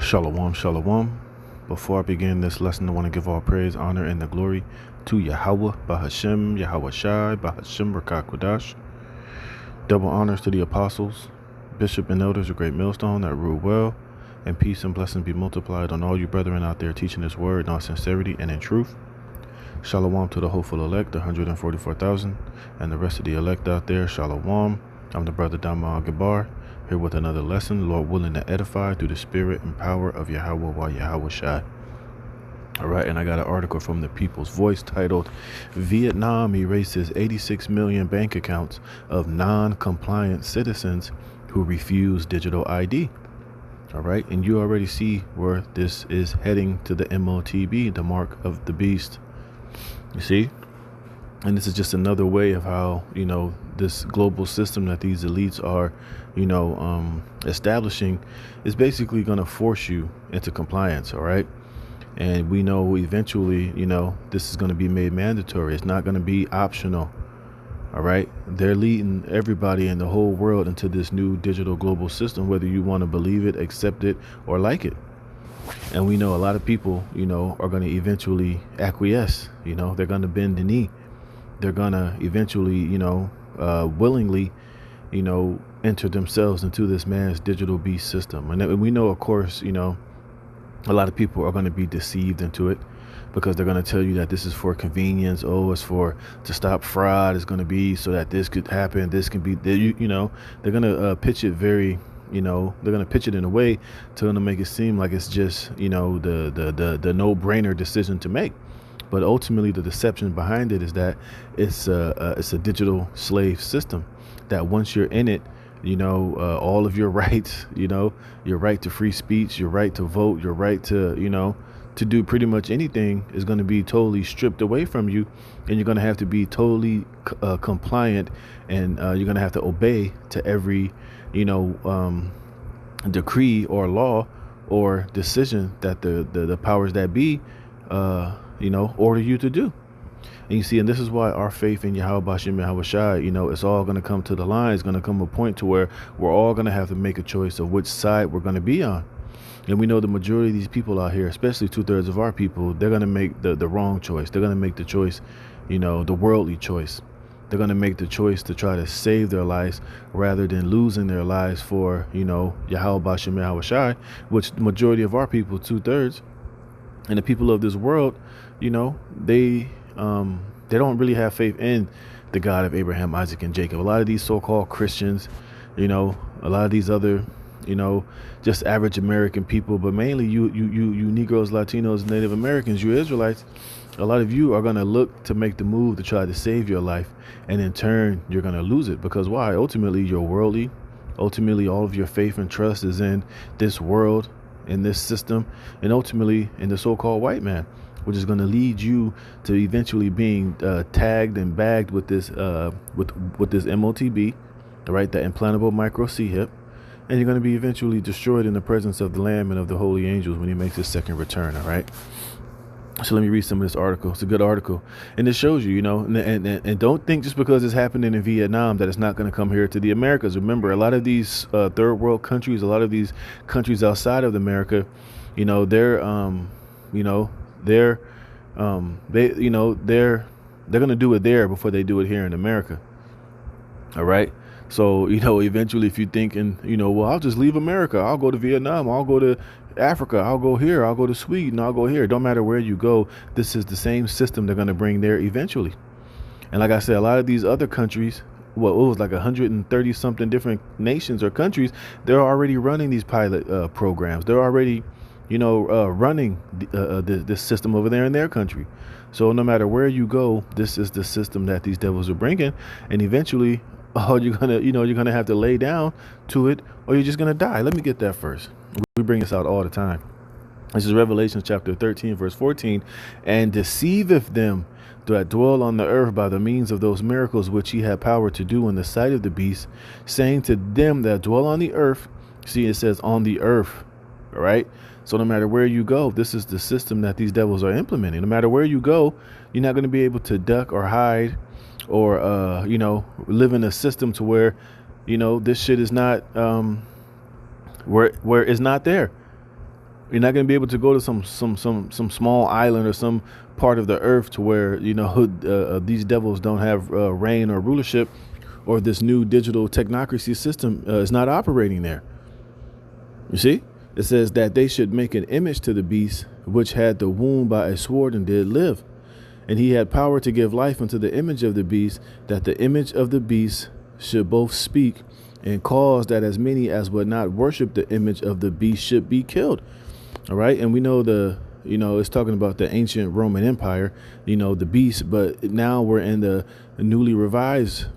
Shalom, shalom. Before I begin this lesson, I want to give all praise, honor, and the glory to Yahweh, Bahashem, Yahweh Shai, Bahashem, Rakakwadash. Double honors to the apostles, bishop, and elders of Great Millstone that rule well, and peace and blessings be multiplied on all you brethren out there teaching this word in all sincerity and in truth. Shalom to the hopeful elect, the 144,000, and the rest of the elect out there. Shalom. I'm the brother Dama Gabar, here with another lesson, Lord willing to edify through the spirit and power of Yahweh while Yahweh Shai. All right, and I got an article from the People's Voice titled, Vietnam erases 86 million bank accounts of non-compliant citizens who refuse digital ID. All right, and you already see where this is heading to the MOTB, the mark of the beast. You see? And this is just another way of how, this global system that these elites are, establishing is basically going to force you into compliance. All right. And we know eventually, this is going to be made mandatory. It's not going to be optional. All right. They're leading everybody in the whole world into this new digital global system, whether you want to believe it, accept it, or like it. And we know a lot of people, are going to eventually acquiesce. They're going to bend the knee. They're going to eventually, willingly, enter themselves into this man's digital beast system. And we know, of course, a lot of people are going to be deceived into it because they're going to tell you that this is for convenience. Oh, it's to stop fraud. It's going to be so that this could happen. This can be, they're going to pitch it very, they're going to pitch it in a way to make it seem like it's just, the no-brainer decision to make. But ultimately, the deception behind it is that it's a digital slave system that once you're in it, all of your rights, your right to free speech, your right to vote, your right to, to do pretty much anything is going to be totally stripped away from you. And you're going to have to be totally compliant, and you're going to have to obey to every, decree or law or decision that the powers that be, order you to do. And you see, and this is why our faith in Yahweh Bashem Yahweh Shai, it's all going to come to the line. It's going to come a point to where we're all going to have to make a choice of which side we're going to be on. And we know the majority of these people out here, especially 2/3 of our people, they're going to make the wrong choice. They're going to make the choice, the worldly choice. They're going to make the choice to try to save their lives rather than losing their lives for, Yahweh Bashem Yahweh Shai, which the majority of our people, 2/3, and the people of this world, they don't really have faith in the God of Abraham, Isaac, and Jacob. A lot of these so-called Christians, a lot of these other, just average American people, but mainly you Negroes, Latinos, Native Americans, you Israelites, a lot of you are going to look to make the move to try to save your life. And in turn, you're going to lose it. Because why? Ultimately, you're worldly. Ultimately, all of your faith and trust is in this world, in this system, and ultimately in the so-called white man, which is going to lead you to eventually being tagged and bagged with this with this MOTB, right? The implantable micro C-hip, and you're going to be eventually destroyed in the presence of the Lamb and of the holy angels when he makes his second return. All right. So let me read some of this article. It's a good article, and it shows you, and don't think just because it's happening in Vietnam that it's not going to come here to the Americas. Remember, a lot of these third world countries, a lot of these countries outside of America, they're going to do it there before they do it here in America. All right. So, eventually if you think, well, I'll just leave America. I'll go to Vietnam. I'll go to Africa. I'll go here. I'll go to Sweden. I'll go here. Don't matter where you go. This is the same system they're going to bring there eventually. And like I said, a lot of these other countries, it was like 130 something different nations or countries. They're already running these pilot programs. They're already running this system over there in their country. So no matter where you go, this is the system that these devils are bringing. And eventually, you're gonna have to lay down to it, or you're just gonna die. Let me get that first. We bring this out all the time. This is Revelation chapter 13, verse 14. And deceiveth them that dwell on the earth by the means of those miracles which he had power to do in the sight of the beast, saying to them that dwell on the earth. See, it says on the earth. All right. So no matter where you go, this is the system that these devils are implementing. No matter where you go, you're not going to be able to duck or hide or, live in a system to where, this shit is not where it's not there. You're not going to be able to go to some small island or some part of the earth to where, these devils don't have reign or rulership, or this new digital technocracy system is not operating there. You see, it says that they should make an image to the beast, which had the wound by a sword and did live. And he had power to give life unto the image of the beast, that the image of the beast should both speak and cause that as many as would not worship the image of the beast should be killed. All right. And we know it's talking about the ancient Roman Empire, the beast. But now we're in the newly revised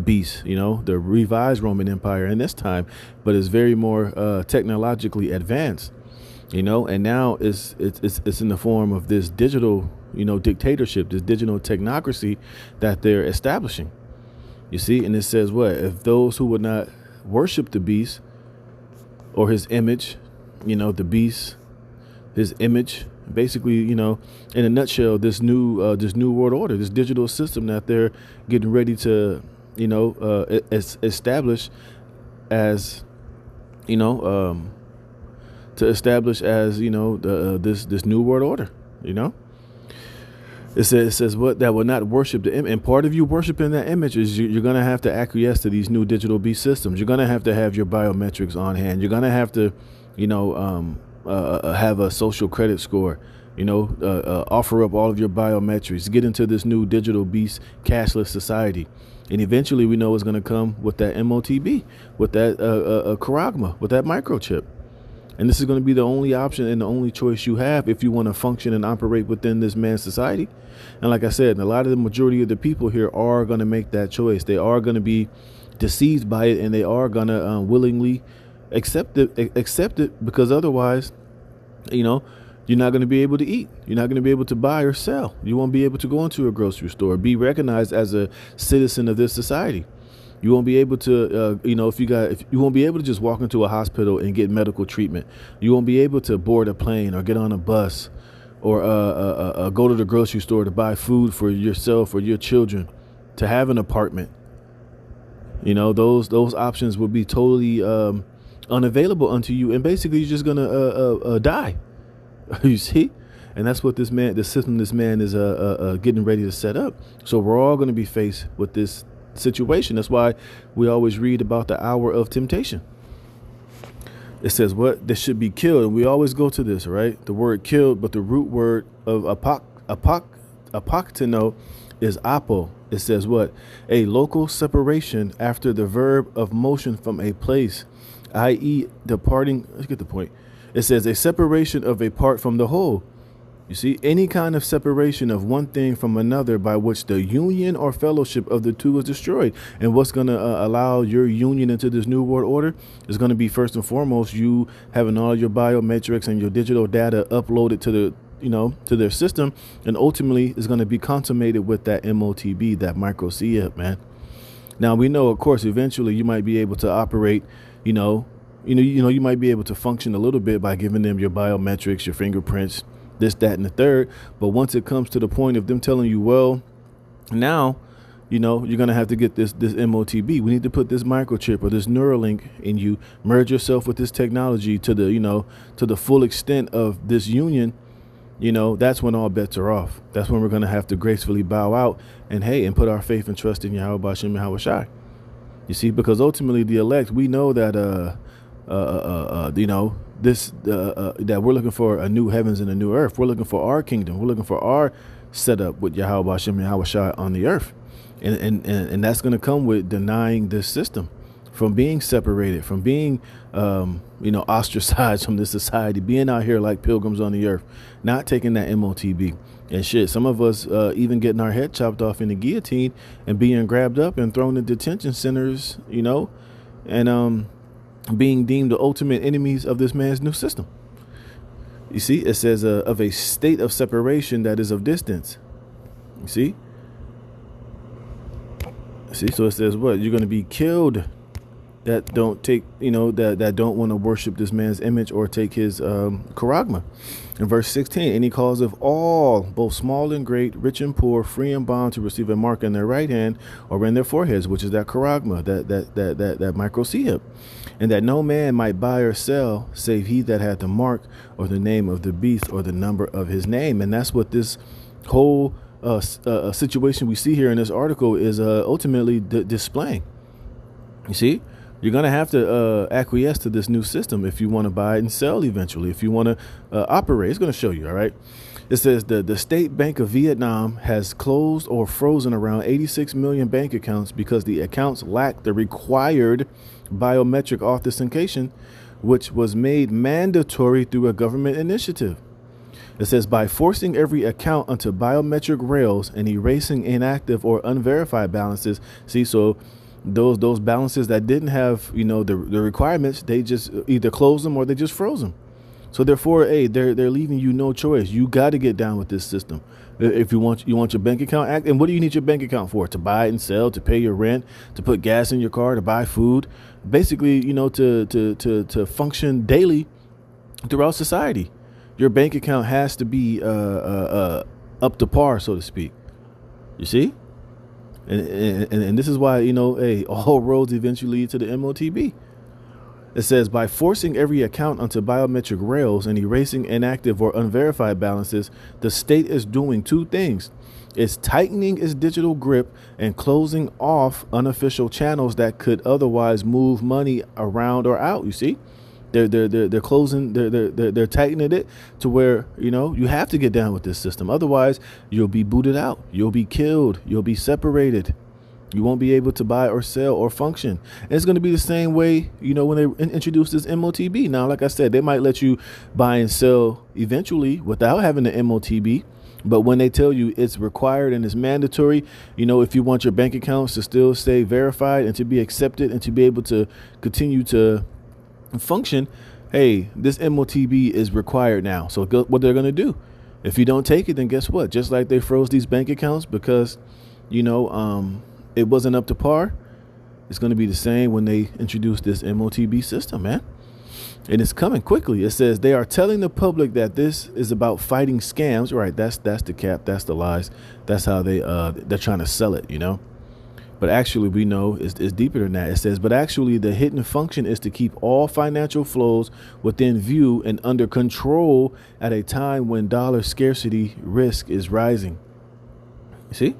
beast, the revised Roman Empire in this time, but it's very more technologically advanced, and now it's in the form of this digital, dictatorship, this digital technocracy that they're establishing. You see, and it says what? If those who would not worship the beast or his image, the beast, his image, basically, in a nutshell, this new world order, this digital system that they're getting ready to, establish as, this new world order, It says what? That will not worship the image. And part of you worshiping that image is you're going to have to acquiesce to these new digital beast systems. You're going to have your biometrics on hand. You're going to have to, have a social credit score, offer up all of your biometrics, get into this new digital beast cashless society. And eventually we know it's going to come with that MOTB, with that charagma, with that microchip. And this is going to be the only option and the only choice you have if you want to function and operate within this man's society. And like I said, a lot of the majority of the people here are going to make that choice. They are going to be deceived by it, and they are going to willingly accept it, because otherwise, you're not going to be able to eat. You're not going to be able to buy or sell. You won't be able to go into a grocery store, be recognized as a citizen of this society. You won't be able to, you won't be able to just walk into a hospital and get medical treatment. You won't be able to board a plane or get on a bus or go to the grocery store to buy food for yourself or your children, to have an apartment. Those options will be totally unavailable unto you, and basically you're just gonna die. You see, and that's what the system this man is getting ready to set up. So we're all going to be faced with this situation. That's why we always read about the hour of temptation. It says what? They should be killed. And we always go to this, right? The word killed, but the root word of apoktino is apo. It says what? A local separation after the verb of motion from a place, i.e. departing. Let's get the point. It says a separation of a part from the whole. You see, any kind of separation of one thing from another by which the union or fellowship of the two is destroyed. And what's going to allow your union into this new world order is going to be, first and foremost, you having all your biometrics and your digital data uploaded to to their system. And ultimately is going to be consummated with that MOTB, that micro CIP, man. Now, we know, of course, eventually you might be able to operate, you might be able to function a little bit by giving them your biometrics, your fingerprints, this, that, and the third. But once it comes to the point of them telling you, well, now, you're going to have to get this MOTB. We need to put this microchip or this Neuralink in you, merge yourself with this technology to the full extent of this union. That's when all bets are off. That's when we're going to have to gracefully bow out and put our faith and trust in Yahweh Bashem Yahweh Shai. You see, because ultimately the elect, we know that, that we're looking for a new heavens and a new earth. We're looking for our kingdom. We're looking for our setup with Yahweh Bashem Yahweh Shai on the earth. And that's going to come with denying this system, from being separated, from being, ostracized from this society, being out here like pilgrims on the earth, not taking that MOTB and shit. Some of us even getting our head chopped off in the guillotine and being grabbed up and thrown in detention centers, and being deemed the ultimate enemies of this man's new system. You see, it says of a state of separation that is of distance. You see? So it says what? You're going to be killed that don't take, that don't want to worship this man's image or take his charagma. In verse 16, any cause of all, both small and great, rich and poor, free and bond, to receive a mark in their right hand or in their foreheads, which is that charagma, that micro CIP. and that no man might buy or sell save he that had the mark or the name of the beast or the number of his name. And that's what this whole situation we see here in this article is ultimately displaying. You see, you're going to have to acquiesce to this new system if you want to buy and sell eventually, if you want to operate. It's going to show you. All right. It says the State Bank of Vietnam has closed or frozen around 86 million bank accounts because the accounts lack the required biometric authentication, which was made mandatory through a government initiative. It says by forcing every account onto biometric rails and erasing inactive or unverified balances. See, so those balances that didn't have, the requirements, they just either closed them or they just froze them. So therefore, they're leaving you no choice. You got to get down with this system. If you want your bank account act. And what do you need your bank account for? To buy and sell, to pay your rent, to put gas in your car, to buy food, basically, to function daily throughout society. Your bank account has to be up to par, so to speak. You see? And this is why, all roads eventually lead to the MOTB. It says by forcing every account onto biometric rails and erasing inactive or unverified balances, the state is doing two things. It's tightening its digital grip and closing off unofficial channels that could otherwise move money around or out. You see, they're closing, they're tightening it to where, you have to get down with this system. Otherwise, you'll be booted out. You'll be killed. You'll be separated. You won't be able to buy or sell or function. And it's going to be the same way, when they introduce this MOTB. Now, like I said, they might let you buy and sell eventually without having the MOTB. But when they tell you it's required and it's mandatory, if you want your bank accounts to still stay verified and to be accepted and to be able to continue to function, hey, this MOTB is required now. So what they're going to do, if you don't take it, then guess what? Just like they froze these bank accounts because, it wasn't up to par, it's going to be the same when they introduce this MOTB system, man. And it's coming quickly. It says they are telling the public that this is about fighting scams. Right. That's the cap. That's the lies. That's how they're trying to sell it, But actually, we know it's deeper than that. It says, but actually, the hidden function is to keep all financial flows within view and under control at a time when dollar scarcity risk is rising. You see?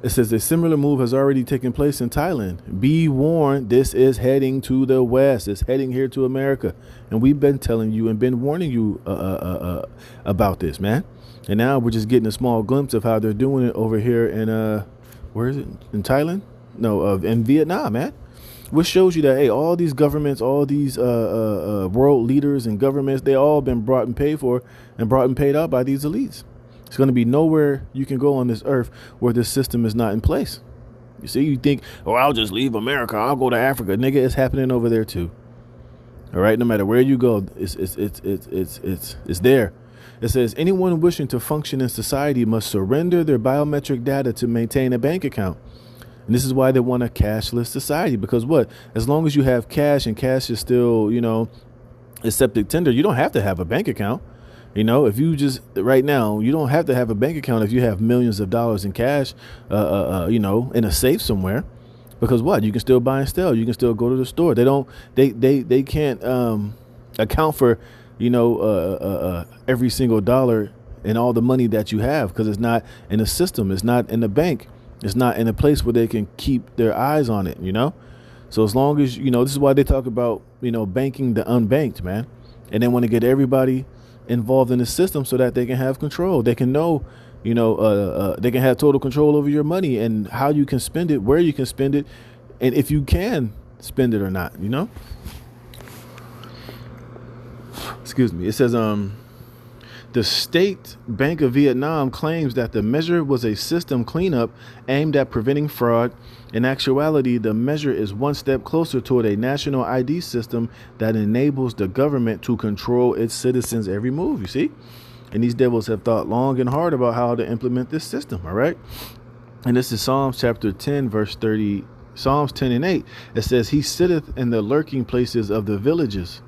It says a similar move has already taken place in Thailand. Be warned, this is heading to the West. It's heading here to America. And we've been telling you and been warning you about this, man. And now we're just getting a small glimpse of how they're doing it over here in, where is it? In Thailand? No, in Vietnam, man. Which shows you that, hey, all these governments, all these world leaders and governments, they all been brought and paid for and brought and paid out by these elites. It's going to be nowhere you can go on this earth where this system is not in place. You see, you think, I'll just leave America. I'll go to Africa. Nigga, it's happening over there too. All right. No matter where you go, it's there. It says anyone wishing to function in society must surrender their biometric data to maintain a bank account. And this is why they want a cashless society, because what? As long as you have cash and cash is still, accepted tender, you don't have to have a bank account. If you just right now, you don't have to have a bank account if you have millions of dollars in cash, in a safe somewhere, because what? You can still buy and sell. You can still go to the store. They can't account for, every single dollar and all the money that you have, because it's not in a system. It's not in the bank. It's not in a place where they can keep their eyes on it, So as long as, this is why they talk about, banking the unbanked, man. And they want to get everybody involved in the system so that they can have control. They can know, they can have total control over your money and how you can spend it, where you can spend it, and if you can spend it or not, Excuse me. It says, the State Bank of Vietnam claims that the measure was a system cleanup aimed at preventing fraud. In actuality, the measure is one step closer toward a national ID system that enables the government to control its citizens' every move, you see? And these devils have thought long and hard about how to implement this system, all right? And this is Psalms chapter 10, verse 30, Psalms 10 and 8. It says, he sitteth in the lurking places of the villages.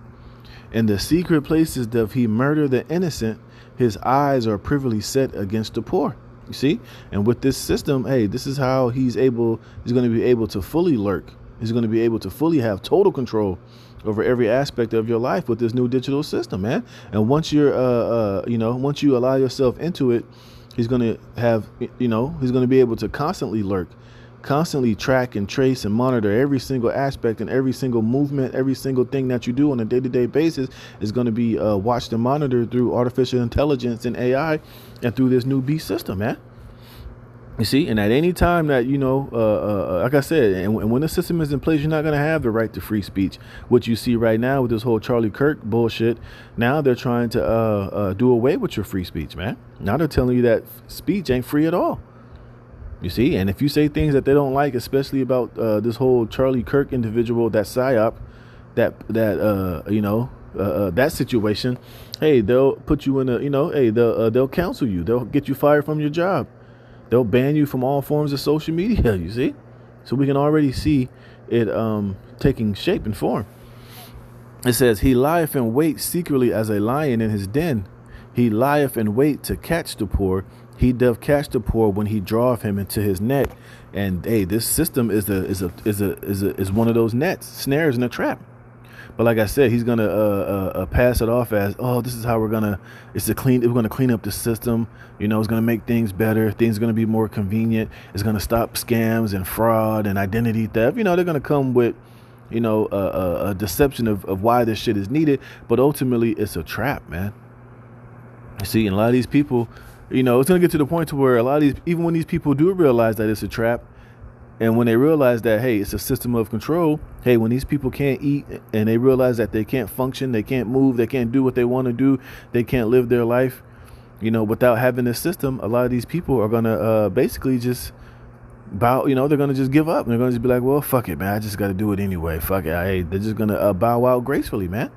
In the secret places doth he murder the innocent. His eyes are privily set against the poor. You see? And with this system, hey, this is how he's going to be able to fully lurk He's going to be able to fully have total control over every aspect of your life with this new digital system, man. And once you're, once you allow yourself into it, he's going to have, he's going to be able to constantly lurk, constantly track and trace and monitor every single aspect and every single movement, every single thing that you do on a day-to-day basis is going to be watched and monitored through artificial intelligence and AI and through this new beast system, man. You see, and at any time that, like I said, and when the system is in place, you're not going to have the right to free speech. What you see right now with this whole Charlie Kirk bullshit, now they're trying to do away with your free speech, man. Now they're telling you that speech ain't free at all. You see, and if you say things that they don't like, especially about this whole Charlie Kirk individual, that psyop, that situation, hey, they'll put you in they'll cancel you. They'll get you fired from your job. They'll ban you from all forms of social media, you see? So we can already see it taking shape and form. It says, he lieth in wait secretly as a lion in his den. He lieth in wait to catch the poor. He doth catch the poor when he draweth him into his net. And hey, this system is one of those nets, snares in a trap. But like I said, he's gonna pass it off as, this is how we're gonna clean up the system. It's gonna make things better. Things are gonna be more convenient. It's gonna stop scams and fraud and identity theft. They're gonna come with, a deception of why this shit is needed. But ultimately, it's a trap, man. You see, and a lot of these people, it's gonna get to the point to where a lot of these, even when these people do realize that it's a trap, and when they realize that, hey, it's a system of control, hey, when these people can't eat and they realize that they can't function, they can't move, they can't do what they want to do, they can't live their life, without having this system, a lot of these people are going to basically just bow, they're going to just give up. They're going to just be like, well, fuck it, man. I just got to do it anyway. Fuck it. Hey, they're just going to bow out gracefully, man.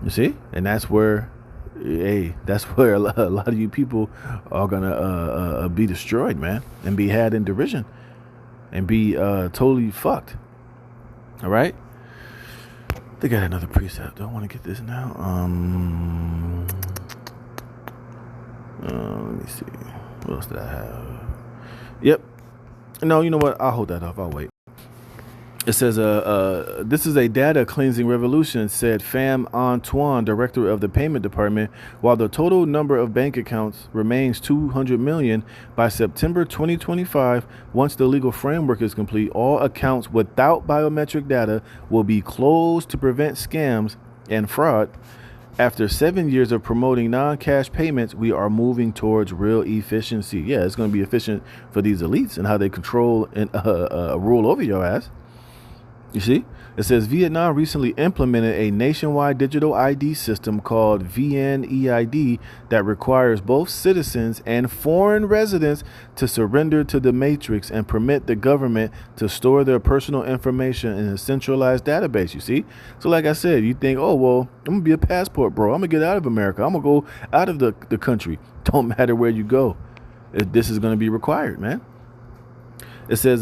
You see? And that's where a lot of you people are going to be destroyed, man, and be had in derision. And be totally fucked. All right. They got another precept. Do I want to get this now? Let me see. What else did I have? Yep. No, you know what? I'll hold that off. I'll wait. It says, this is a data cleansing revolution, said Pham Antoine, director of the payment department. While the total number of bank accounts remains 200 million, by September 2025, once the legal framework is complete, all accounts without biometric data will be closed to prevent scams and fraud. After 7 years of promoting non-cash payments, we are moving towards real efficiency. Yeah, it's going to be efficient for these elites and how they control and rule over your ass. You see, it says Vietnam recently implemented a nationwide digital ID system called VNeID that requires both citizens and foreign residents to surrender to the matrix and permit the government to store their personal information in a centralized database. You see, so like I said, you think, oh, well, I'm gonna be a passport, bro. I'm gonna get out of America. I'm gonna go out of the country. Don't matter where you go. This is gonna be required, man. It says,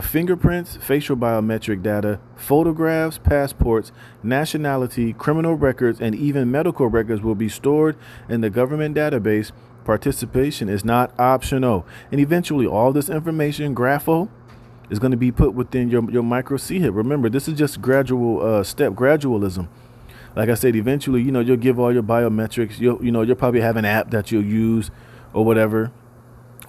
fingerprints, facial biometric data, photographs, passports, nationality, criminal records, and even medical records will be stored in the government database. Participation is not optional. And eventually all this information, grapho, is going to be put within your micro C-HIP. Remember, this is just gradual step, gradualism. Like I said, eventually, you'll give all your biometrics. You'll probably have an app that you'll use or whatever,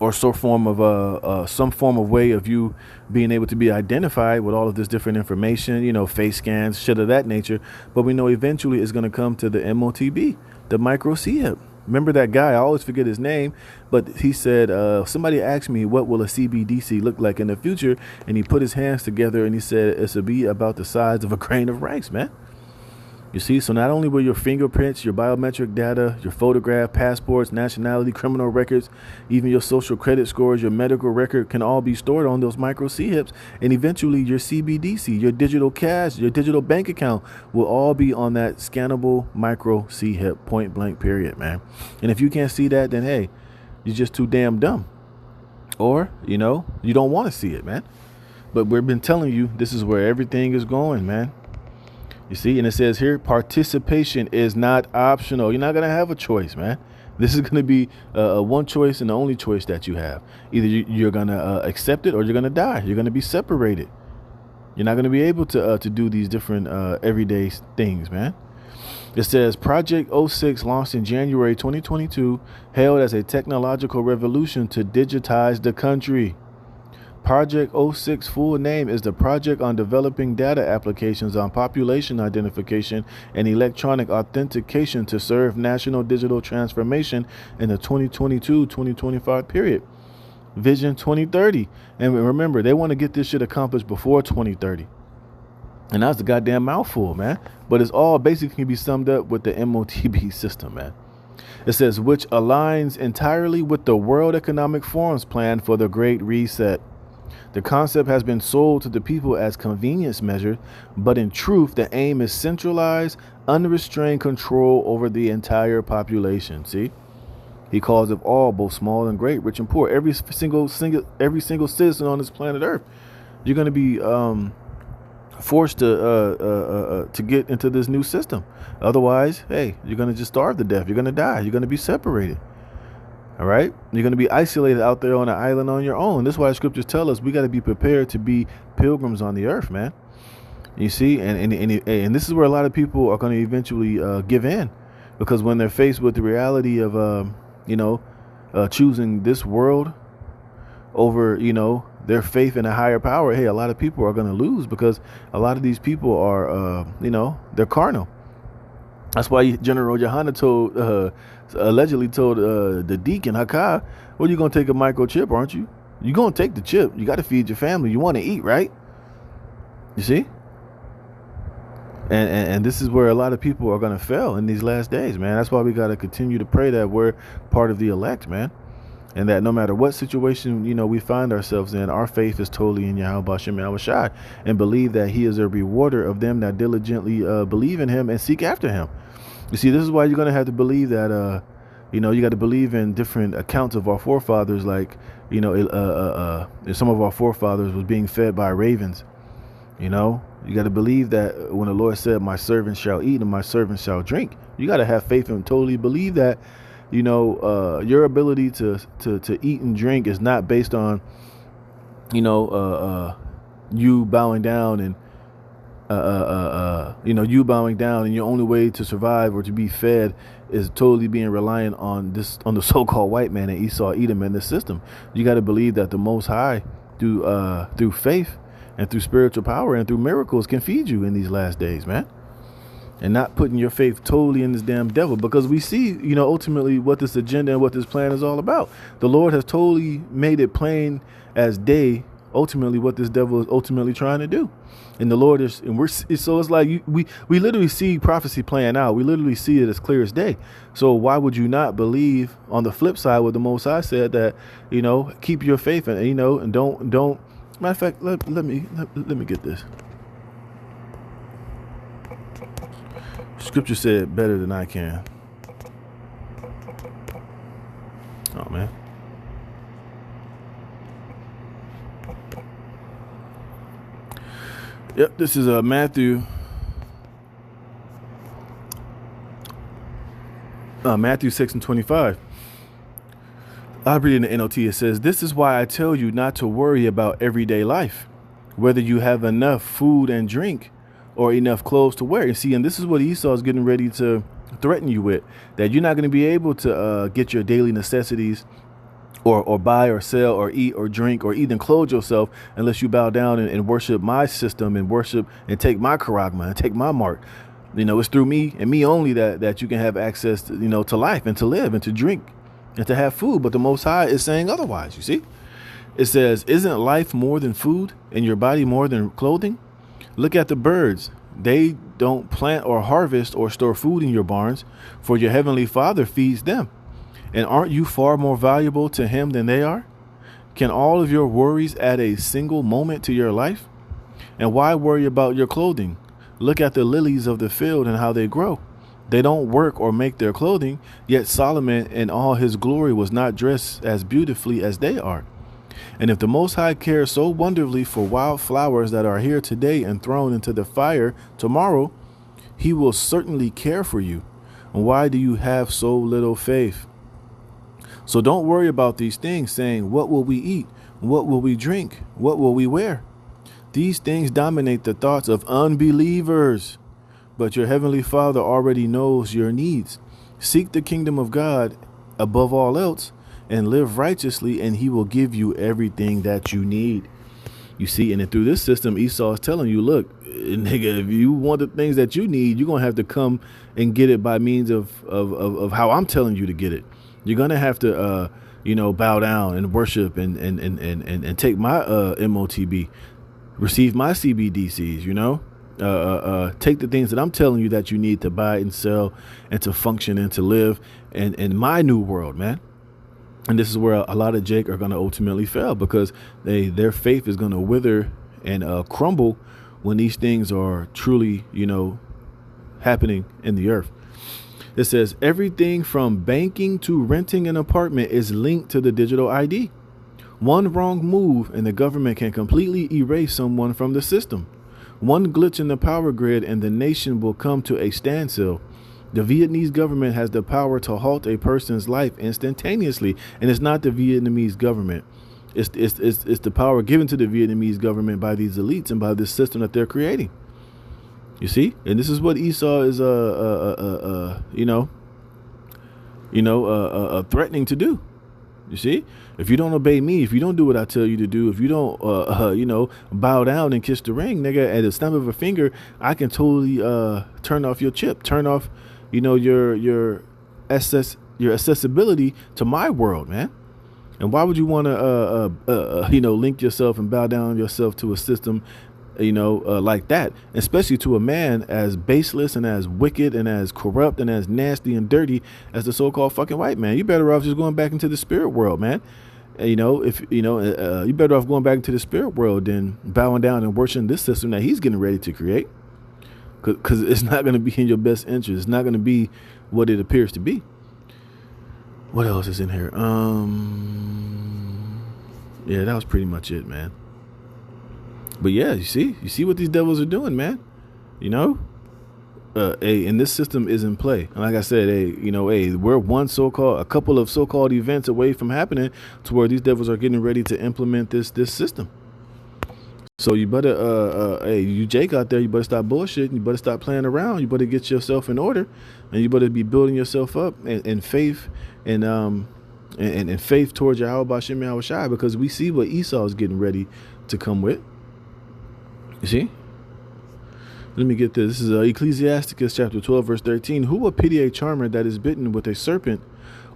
or some form of way of you being able to be identified with all of this different information, face scans, shit of that nature. But we know eventually it's going to come to the MOTB, the micro C-HIP. Remember that guy? I always forget his name, but he said, somebody asked me, what will a CBDC look like in the future? And he put his hands together and he said, it's to be about the size of a grain of rice, man. You see, so not only will your fingerprints, your biometric data, your photograph, passports, nationality, criminal records, even your social credit scores, your medical record can all be stored on those micro C-HIPs. And eventually your CBDC, your digital cash, your digital bank account will all be on that scannable micro C-HIP, point blank, period, man. And if you can't see that, then hey, you're just too damn dumb. Or, you don't want to see it, man. But we've been telling you this is where everything is going, man. You see, and it says here, participation is not optional. You're not going to have a choice, man. This is going to be one choice and the only choice that you have. Either you're going to accept it or you're going to die. You're going to be separated. You're not going to be able to do these different everyday things, man. It says Project 06 launched in January 2022, hailed as a technological revolution to digitize the country. Project 06 full name is the Project on Developing Data Applications on Population Identification and Electronic Authentication to serve national digital transformation in the 2022-2025 period. Vision 2030. And remember, they want to get this shit accomplished before 2030. And that's a goddamn mouthful, man. But it's all basically can be summed up with the MOTB system, man. It says, which aligns entirely with the World Economic Forum's plan for the Great Reset. The concept has been sold to the people as convenience measure, but in truth, the aim is centralized, unrestrained control over the entire population. See, he calls of all, both small and great, rich and poor, every single citizen on this planet Earth. You're going to be forced to get into this new system. Otherwise, hey, you're going to just starve to death. You're going to die. You're going to be separated. All right. You're going to be isolated out there on an island on your own. This is why the scriptures tell us we got to be prepared to be pilgrims on the earth, man. You see, and this is where a lot of people are going to eventually give in, because when they're faced with the reality of, choosing this world over, their faith in a higher power, hey, a lot of people are going to lose, because a lot of these people are, they're carnal. That's why General Johanna allegedly told the deacon Hakah, well, you're going to take a microchip, aren't you? You're going to take the chip. You got to feed your family. You want to eat, right? You see? And this is where a lot of people are going to fail in these last days, man. That's why we got to continue to pray that we're part of the elect, man. And that no matter what situation, we find ourselves in, our faith is totally in Yahweh Bashem Yahushai, and believe that he is a rewarder of them that diligently believe in him and seek after him. You see, this is why you're going to have to believe that, you got to believe in different accounts of our forefathers, like, some of our forefathers was being fed by ravens. You got to believe that when the Lord said, my servants shall eat and my servants shall drink, you got to have faith and totally believe that, your ability to eat and drink is not based on, you bowing down and, you bowing down, and your only way to survive or to be fed is totally being reliant on the so-called white man and Esau, Edom, in this system. You got to believe that the Most High, through faith and through spiritual power and through miracles, can feed you in these last days, man. And not putting your faith totally in this damn devil, because we see, ultimately what this agenda and what this plan is all about. The Lord has totally made it plain as day, ultimately what this devil is ultimately trying to do. And the Lord is, so it's like we literally see prophecy playing out. We literally see it as clear as day. So why would you not believe on the flip side what the Most High said, that, keep your faith and, and don't, matter of fact, let me get this. Scripture said better than I can. Oh, man. Yep, this is Matthew 6:25. I'll read it in the NLT. It says, this is why I tell you not to worry about everyday life, whether you have enough food and drink or enough clothes to wear. You see, and this is what Esau is getting ready to threaten you with, that you're not going to be able to get your daily necessities or buy or sell or eat or drink or even clothe yourself unless you bow down and worship my system and worship and take my charagma and take my mark. It's through me and me only that you can have access to, to life and to live and to drink and to have food. But the Most High is saying otherwise. You see, it says, isn't life more than food and your body more than clothing? Look at the birds. They don't plant or harvest or store food in your barns, for your heavenly Father feeds them. And aren't you far more valuable to him than they are? Can all of your worries add a single moment to your life? And why worry about your clothing? Look at the lilies of the field and how they grow. They don't work or make their clothing, yet Solomon in all his glory was not dressed as beautifully as they are. And if the Most High cares so wonderfully for wild flowers that are here today and thrown into the fire tomorrow, he will certainly care for you. And why do you have so little faith? So don't worry about these things saying, what will we eat? What will we drink? What will we wear? These things dominate the thoughts of unbelievers. But your heavenly Father already knows your needs. Seek the kingdom of God above all else and live righteously, and he will give you everything that you need. You see, and then through this system, Esau is telling you, look, nigga, if you want the things that you need, you're going to have to come and get it by means of how I'm telling you to get it. You're going to have to, bow down and worship and take my MOTB, receive my CBDCs, take the things that I'm telling you that you need to buy and sell and to function and to live in my new world, man. And this is where a lot of Jake are going to ultimately fail, because their faith is going to wither and crumble when these things are truly, happening in the earth. It says everything from banking to renting an apartment is linked to the digital ID. One wrong move and the government can completely erase someone from the system. One glitch in the power grid and the nation will come to a standstill. The Vietnamese government has the power to halt a person's life instantaneously. And it's not the Vietnamese government. It's the power given to the Vietnamese government by these elites and by this system that they're creating. You see? And this is what Esau is, threatening to do. You see? If you don't obey me, if you don't do what I tell you to do, if you don't, bow down and kiss the ring, nigga, at the snap of a finger, I can totally turn off your chip, turn off, your accessibility to my world, man. And why would you want to, link yourself and bow down yourself to a system, like that, especially to a man as baseless and as wicked and as corrupt and as nasty and dirty as the so-called fucking white man? You better off just going back into the spirit world, man. You better off going back into the spirit world than bowing down and worshiping this system that he's getting ready to create. Because it's not going to be in your best interest. It's not going to be what it appears to be. What else is in here? Yeah, that was pretty much it, man. But yeah, you see what these devils are doing, man. And this system is in play. And like I said, we're a couple of so-called events away from happening to where these devils are getting ready to implement this system. So you better, you Jake out there, you better stop bullshitting. You better stop playing around. You better get yourself in order, and you better be building yourself up in faith and faith towards Yahweh Bashim Yahweh Shai, because we see what Esau is getting ready to come with. You see? Let me get this. This is Ecclesiasticus chapter 12, verse 13. Who will pity a charmer that is bitten with a serpent,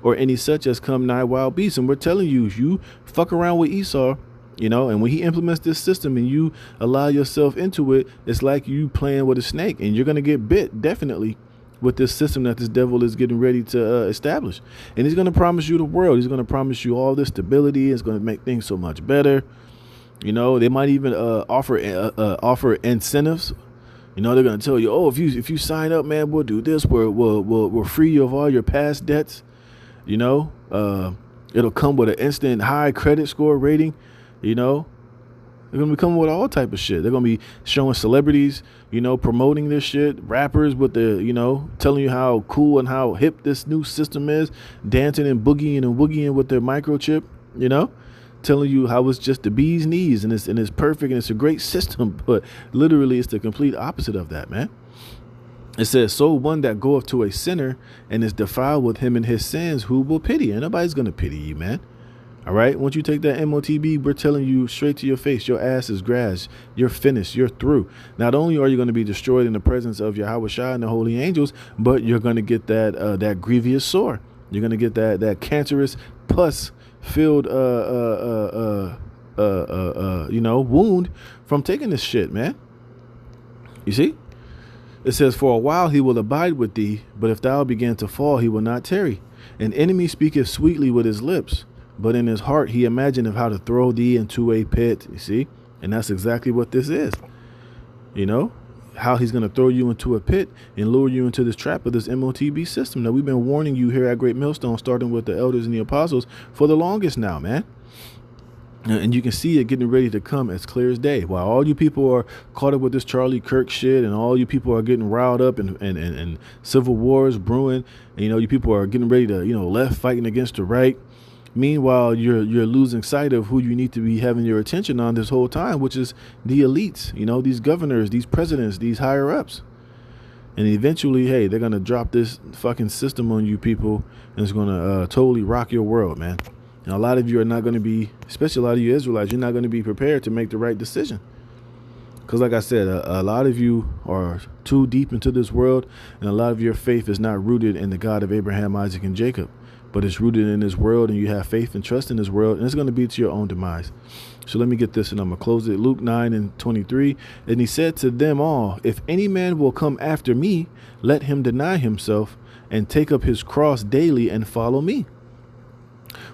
or any such as come nigh wild beasts? And we're telling you, you fuck around with Esau, and when he implements this system and you allow yourself into it, it's like you playing with a snake, and you're going to get bit, definitely, with this system that this devil is getting ready to establish. And he's going to promise you the world. He's going to promise you all this stability. It's going to make things so much better. They might even offer incentives. They're going to tell you, oh, if you sign up, man, we'll do this. We'll free you of all your past debts. It'll come with an instant high credit score rating. They're going to be coming with all type of shit. They're going to be showing celebrities, promoting this shit. Rappers with the, telling you how cool and how hip this new system is. Dancing and boogieing and woogieing with their microchip, telling you how it's just the bee's knees and it's perfect and it's a great system. But literally it's the complete opposite of that, man. It says, so one that goeth to a sinner and is defiled with him in his sins, who will pity? And nobody's going to pity you, man. All right. Once you take that MOTB, we're telling you straight to your face, your ass is grass. You're finished. You're through. Not only are you going to be destroyed in the presence of Yahweh Shai and the holy angels, but you're going to get that grievous sore. You're going to get that cancerous pus filled, wound from taking this shit, man. You see? It says, for a while he will abide with thee, but if thou begin to fall, he will not tarry. An enemy speaketh sweetly with his lips, but in his heart he imagineth how to throw thee into a pit. You see? And that's exactly what this is. How he's going to throw you into a pit and lure you into this trap of this MOTB system. Now, we've been warning you here at Great Millstone, starting with the elders and the apostles, for the longest now, man. And you can see it getting ready to come as clear as day. While all you people are caught up with this Charlie Kirk shit, and all you people are getting riled up and civil wars brewing, and you people are getting ready to left fighting against the right, Meanwhile, you're losing sight of who you need to be having your attention on this whole time, which is the elites, these governors, these presidents, these higher ups. And eventually, hey, they're going to drop this fucking system on you people, and it's going to totally rock your world, man. And a lot of you are not going to be, especially a lot of you Israelites, you're not going to be prepared to make the right decision. Because like I said, a lot of you are too deep into this world, and a lot of your faith is not rooted in the God of Abraham, Isaac, and Jacob, but it's rooted in this world, and you have faith and trust in this world, and it's going to be to your own demise. So let me get this, and I'm going to close it. Luke 9:23. And he said to them all, if any man will come after me, let him deny himself and take up his cross daily and follow me.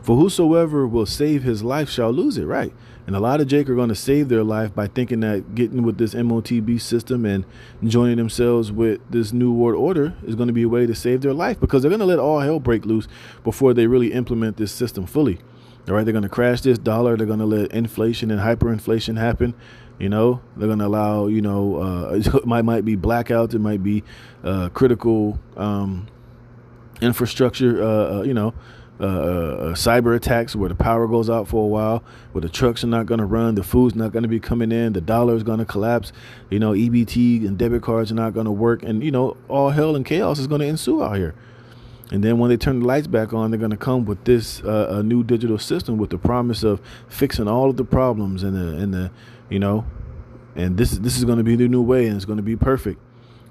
For whosoever will save his life shall lose it, right? And a lot of Jake are going to save their life by thinking that getting with this MOTB system and joining themselves with this new world order is going to be a way to save their life, because they're going to let all hell break loose before they really implement this system fully. All right, they're going to crash this dollar. They're going to let inflation and hyperinflation happen. They're going to allow, it might be blackouts. It might be critical infrastructure, cyber attacks where the power goes out for a while, where the trucks are not going to run, the food's not going to be coming in, the dollar is going to collapse, EBT and debit cards are not going to work, and all hell and chaos is going to ensue out here. And then when they turn the lights back on, they're going to come with this a new digital system with the promise of fixing all of the problems and this is going to be the new way, and it's going to be perfect.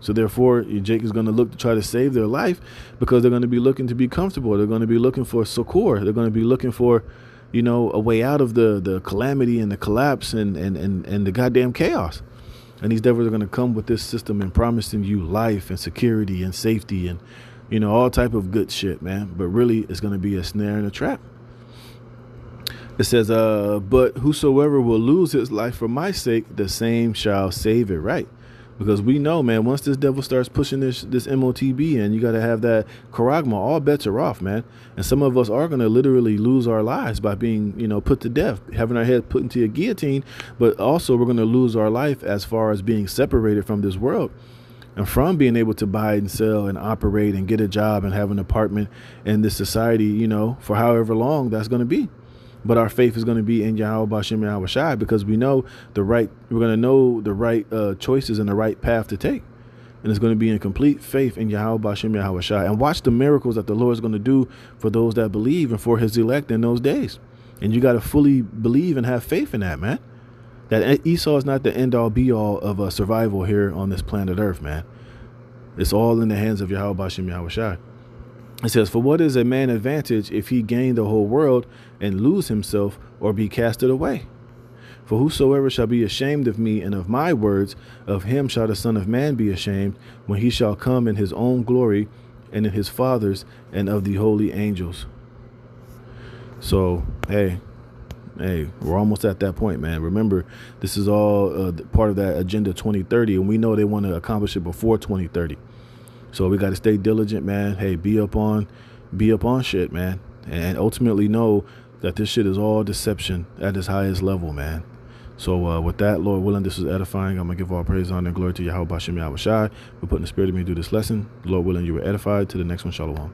So therefore, Jake is going to look to try to save their life, because they're going to be looking to be comfortable. They're going to be looking for succor. They're going to be looking for, a way out of the calamity and the collapse and the goddamn chaos. And these devils are going to come with this system and promising you life and security and safety and, all type of good shit, man. But really, it's going to be a snare and a trap. It says, but whosoever will lose his life for my sake, the same shall save it, right? Because we know, man, once this devil starts pushing this MOTB in, you got to have that charagma. All bets are off, man. And some of us are going to literally lose our lives by being, put to death, having our head put into a guillotine. But also we're going to lose our life as far as being separated from this world and from being able to buy and sell and operate and get a job and have an apartment in this society, for however long that's going to be. But our faith is going to be in Yahweh Bashem Yahweh Shai, because we're going to know the right choices and the right path to take. And it's going to be in complete faith in Yahweh Bashem Yahweh Shai. And watch the miracles that the Lord is going to do for those that believe and for his elect in those days. And you got to fully believe and have faith in that, man. That Esau is not the end all be all of survival here on this planet Earth, man. It's all in the hands of Yahweh Bashem Yahweh Shai. It says, for what is a man advantage if he gain the whole world and lose himself or be casted away? For whosoever shall be ashamed of me and of my words, of him shall the Son of Man be ashamed when he shall come in his own glory and in his Father's and of the holy angels. So, hey, we're almost at that point, man. Remember, this is all part of that Agenda 2030, and we know they want to accomplish it before 2030. So we got to stay diligent, man. Hey, be up on shit, man. And ultimately know that this shit is all deception at its highest level, man. So with that, Lord willing, this is edifying. I'm going to give all praise, honor, and glory to Yahweh Bashem Yahweh Shai for putting the spirit in me to do this lesson. Lord willing, you were edified. To the next one, shalom.